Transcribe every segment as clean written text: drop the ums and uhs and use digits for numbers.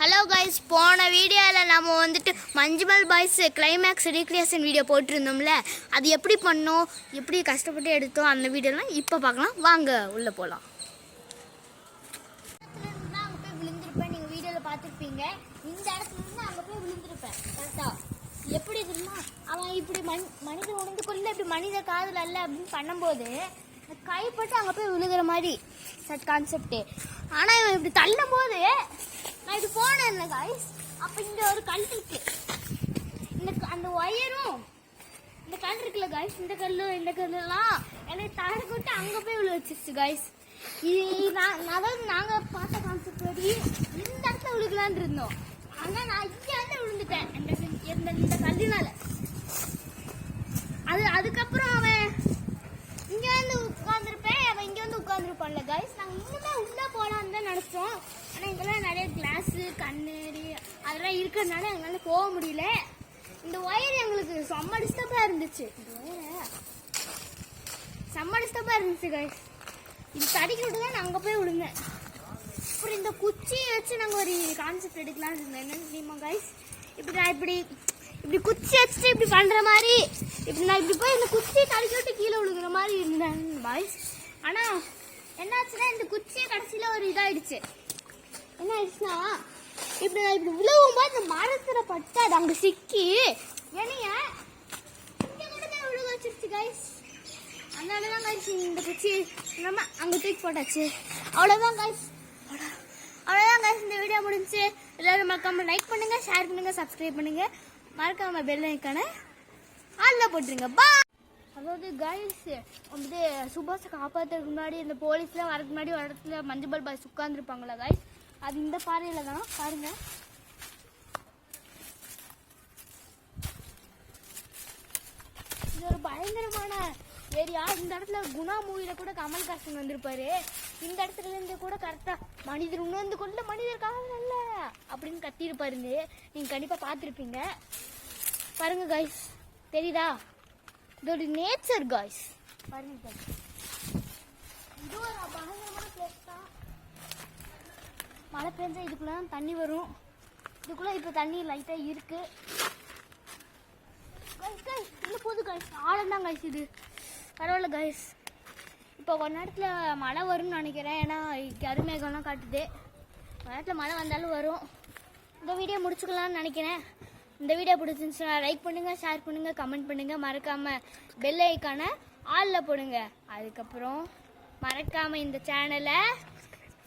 Hello guys, போன வீடியோவில் நம்ம வந்துட்டு Manjummel boys climax recreation video போட்டிருந்தோம்ல. அது எப்படி பண்ணோம், எப்படி கஷ்டப்பட்டு எடுத்தோம், அந்த வீடியோலாம் இப்போ பார்க்கலாம். வாங்க உள்ளே போகலாம். அங்கே போய் விழுந்திருப்பேன், நீங்கள் வீடியோவில் பார்த்துருப்பீங்க. இந்த இடத்துல இருந்து அங்கே போய் விழுந்திருப்பேன் கரெக்டாக. எப்படி தெரியுமா, அவன் இப்படி மனிதன் உணர்ந்து கொள்ள இப்படி மனித காதல் அல்ல அப்படின்னு பண்ணும்போது கைப்பட்டு அங்கே போய் விழுகிற மாதிரி சட் கான்செப்டு. ஆனால் இவன் இப்படி தள்ளும் போது நான் இது போனேன் காய்ஸ். அப்போ இங்கே ஒரு கல் இருக்கு, அந்த ஒயரும் இந்த கல் இருக்குல்ல காய்ஸ், இந்த கல்லுலாம் எனக்கு தடக்கு விட்டு அங்கே போய் விழு வச்சிருச்சு காய்ஸ். இது அதாவது நாங்கள் பார்த்த கான்செப்ட் படி இந்த இடத்துல விழுக்கலான் இருந்தோம். ஆனால் நான் இங்கே வந்து விழுந்துட்டேன் இந்த கல்லினால. அதுக்கப்புறம் அவன் இங்கே வந்து உட்காந்துருப்பேன், அவன் இங்கே வந்து உட்காந்துருப்பான்ல காய்ஸ். நாங்கள் இன்னுமே உள்ளே போகலான்னு தான் நினச்சோம். ஆனால் இங்கெல்லாம் நிறைய கிளாஸு கண்ணேரி அதெல்லாம் இருக்கிறதுனால எங்களால் போக முடியல. இந்த ஒயர் எங்களுக்கு செம்ம டிஸ்டர்பாக இருந்துச்சு, செம்ம டிஸ்டர்பாக இருந்துச்சு காய்ஸ். இது தடிக்கிட்டு தான் நான் அங்கே போய் விழுந்தேன். அப்புறம் இந்த குச்சியை வச்சு நாங்கள் ஒரு கான்செப்ட் எடுக்கலாம்னு இருந்தோம். என்னென்னு தெரியுமா காய்ஸ், நான் இப்படி குச்சி வச்சுட்டு இப்படி பண்ணுற மாதிரி நான் இப்படி போய் இந்த குச்சியை தடுக்கி விட்டு கீழே விழுகிற மாதிரி இருந்தேன் பாய்ஸ். ஆனால் என்னாச்சுன்னா இந்த குச்சியை கடைசியில் ஒரு இதாகிடுச்சு. என்ன ஆயிடுச்சுன்னா, இப்படி நான் இப்படி விழுவும்போது இந்த மரத்தில் பட்டு அது அங்கே சிக்கி என்னைய இங்கே மட்டும் விழுக வச்சிருச்சு கைஸ். அதனால தான் கைஸ் இந்த குச்சி நம்ம அங்கே தூக்கி போட்டாச்சு. அவ்வளோதான் கைஸ், இந்த வீடியோ முடிஞ்சு. எல்லாரும் மறக்காம லைக் பண்ணுங்கள், ஷேர் பண்ணுங்கள், சப்ஸ்கிரைப் பண்ணுங்கள், மறக்காம பெல் ஐக்கானை ஆளில் போட்டுருங்க. பா. அதாவது கைஸ், வந்து சுபாஷை காப்பாற்றுறதுக்கு முன்னாடி இந்த போலீஸ்லாம் வரதுக்கு முன்னாடி ஒரு இடத்துல மஞ்சுமல் பாய்ஸ் உட்காந்துருப்பாங்களா கைஸ், அது இந்த பாறையில் தான் பாருங்க. இது ஒரு பயங்கரமான ஏரியா. இந்த இடத்துல குணா மூவில கூட கமல்ஹாசன் வந்திருப்பாரு. இந்த இடத்துல இருந்து கூட கரெக்டா மனிதர் உணர்ந்து கொள்ள மனிதர் காதல் அல்ல அப்படின்னு கத்திருப்பாருங்க. நீங்க கண்டிப்பா பார்த்துருப்பீங்க. பாருங்க கைஸ், தெரியுதா, இது ஒரு நேச்சர் கைஸ். பாருங்க கைஸ், இது ஒரு பயங்கரமான பிளேஸ் தான். மழை பெஞ்சா இதுக்குள்ள தான் தண்ணி வரும். இதுக்குள்ள இப்போ தண்ணி லைட்டாக இருக்கு கைஸ். இல்லை போது கைஸ், ஆழம் தான் கைஸ். இது பரவாயில்ல கைஸ். இப்போ ஒரு நேரத்தில் மழை வரும்னு நினைக்கிறேன். ஏன்னா கருமேகம்லாம் காட்டுது. ஒரு நேரத்தில் மழை வந்தாலும் வரும். இந்த வீடியோ முடிச்சுக்கலாம்னு நினைக்கிறேன். இந்த வீடியோ பிடிச்சிருந்துச்சுன்னா லைக் பண்ணுங்கள், ஷேர் பண்ணுங்கள், கமெண்ட் பண்ணுங்கள், மறக்காமல் பெல் ஐக்கானை ஆளில் போடுங்க. அதுக்கப்புறம் மறக்காமல் இந்த சேனலை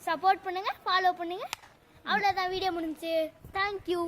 சப்போர்ட் பண்ணுங்கள், ஃபாலோ பண்ணுங்கள். அவ்வளோதான், வீடியோ முடிஞ்சுச்சு. தேங்க்யூ.